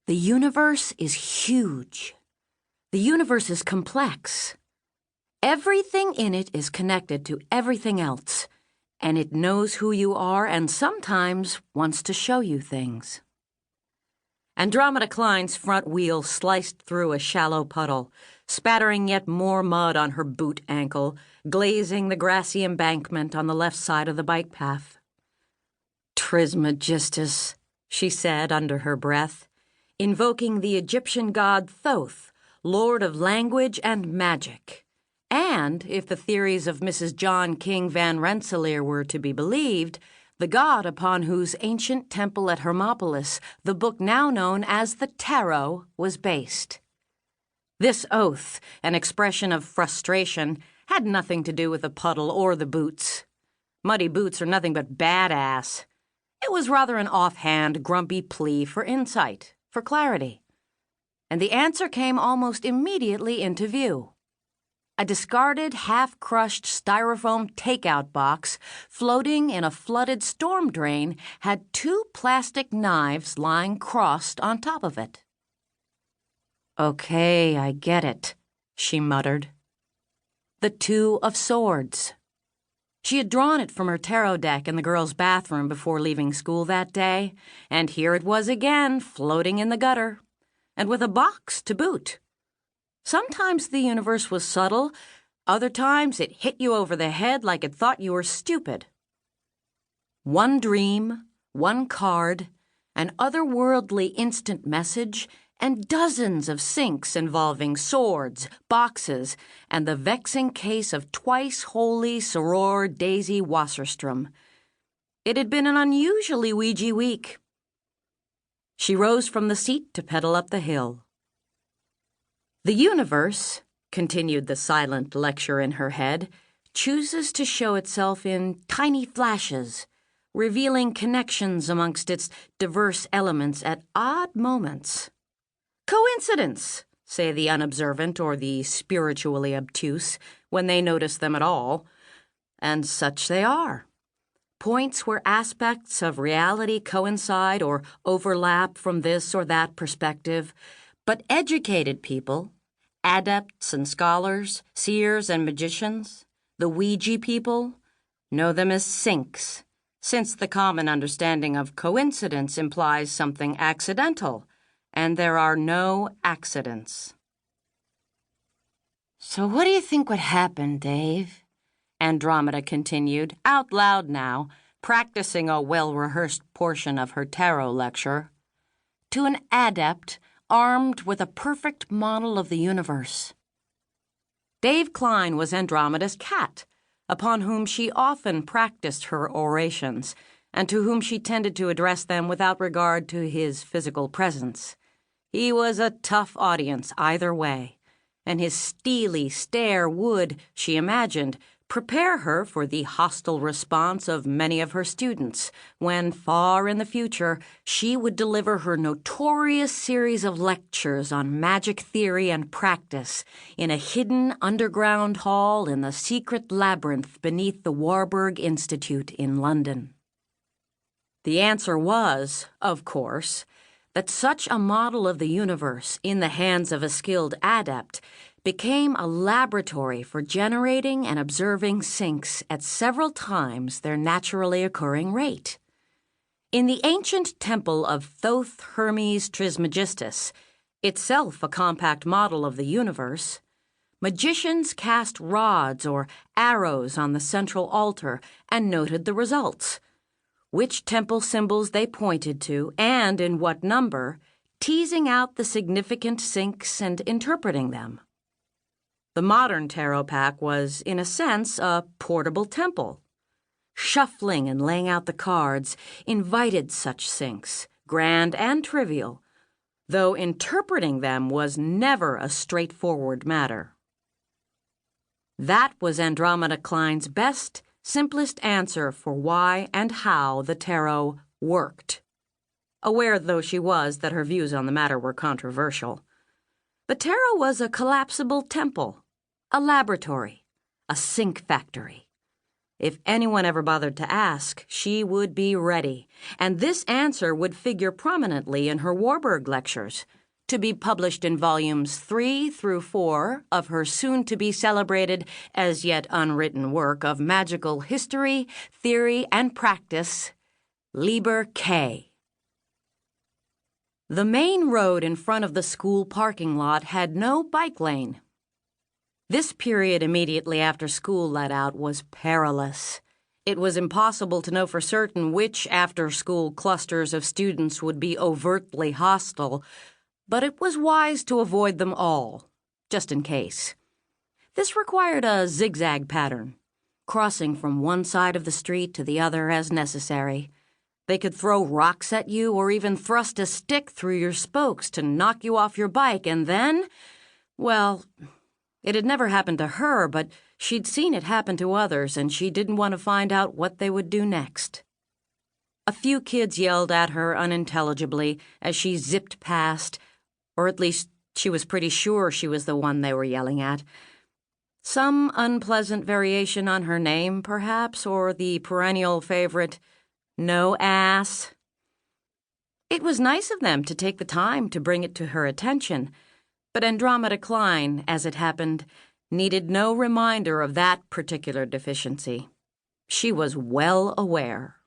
The universe is huge. The universe is complex. Everything in it is connected to everything else, and it knows who you are and sometimes wants to show you things. Andromeda Klein's front wheel sliced through a shallow puddle, spattering yet more mud on her boot ankle, glazing the grassy embankment on the left side of the bike path. Trismegistus, she said under her breath, invoking the Egyptian god Thoth, lord of language and magic. And, if the theories of Mrs. John King Van Rensselaer were to be believed, the god upon whose ancient temple at Hermopolis the book now known as the Tarot was based. This oath, an expression of frustration, had nothing to do with the puddle or the boots. Muddy boots are nothing but badass. It was rather an offhand, grumpy plea for insight, for clarity. And the answer came almost immediately into view. A discarded, half-crushed styrofoam takeout box floating in a flooded storm drain had 2 plastic knives lying crossed on top of it. "Okay, I get it," she muttered. The 2 of Swords. She had drawn it from her tarot deck in the girls' bathroom before leaving school that day, and here it was again, floating in the gutter, and with a box to boot. Sometimes the universe was subtle, other times it hit you over the head like it thought you were stupid. 1 dream, 1 card, an otherworldly instant message, and dozens of syncs involving swords, boxes, and the vexing case of twice-holy Soror Daisy Wasserstrom. It had been an unusually Ouija week. She rose from the seat to pedal up the hill. The universe, continued the silent lecture in her head, chooses to show itself in tiny flashes, revealing connections amongst its diverse elements at odd moments. Coincidence, say the unobservant or the spiritually obtuse, when they notice them at all. And such they are. Points where aspects of reality coincide or overlap from this or that perspective, but educated people, adepts and scholars, seers and magicians, the Ouija people, know them as syncs, since the common understanding of coincidence implies something accidental, and there are no accidents. "So what do you think would happen, Dave?" Andromeda continued, out loud now, practicing a well-rehearsed portion of her tarot lecture, "to an adept armed with a perfect model of the universe?" Dave Klein was Andromeda's cat, upon whom she often practiced her orations, and to whom she tended to address them without regard to his physical presence. He was a tough audience either way, and his steely stare would, she imagined, prepare her for the hostile response of many of her students when, far in the future, she would deliver her notorious series of lectures on magic theory and practice in a hidden underground hall in the secret labyrinth beneath the Warburg Institute in London. The answer was, of course, that such a model of the universe in the hands of a skilled adept became a laboratory for generating and observing syncs at several times their naturally occurring rate. In the ancient temple of Thoth Hermes Trismegistus, itself a compact model of the universe, magicians cast rods or arrows on the central altar and noted the results, which temple symbols they pointed to and in what number, teasing out the significant syncs and interpreting them. The modern tarot pack was, in a sense, a portable temple. Shuffling and laying out the cards invited such syncs, grand and trivial, though interpreting them was never a straightforward matter. That was Andromeda Klein's best, simplest answer for why and how the tarot worked, aware though she was that her views on the matter were controversial. The tarot was a collapsible temple, a laboratory, a sync factory. If anyone ever bothered to ask, she would be ready, and this answer would figure prominently in her Warburg lectures, to be published in volumes 3 through 4 of her soon-to-be-celebrated, as yet unwritten work of magical history, theory, and practice, Liber K. The main road in front of the school parking lot had no bike lane. This period immediately after school let out was perilous. It was impossible to know for certain which after-school clusters of students would be overtly hostile, but it was wise to avoid them all, just in case. This required a zigzag pattern, crossing from one side of the street to the other as necessary. They could throw rocks at you or even thrust a stick through your spokes to knock you off your bike, and then, well, it had never happened to her, but she'd seen it happen to others, and she didn't want to find out what they would do next. A few kids yelled at her unintelligibly as she zipped past, or at least she was pretty sure she was the one they were yelling at. Some unpleasant variation on her name, perhaps, or the perennial favorite, "No ass." It was nice of them to take the time to bring it to her attention, but Andromeda Klein, as it happened, needed no reminder of that particular deficiency. She was well aware.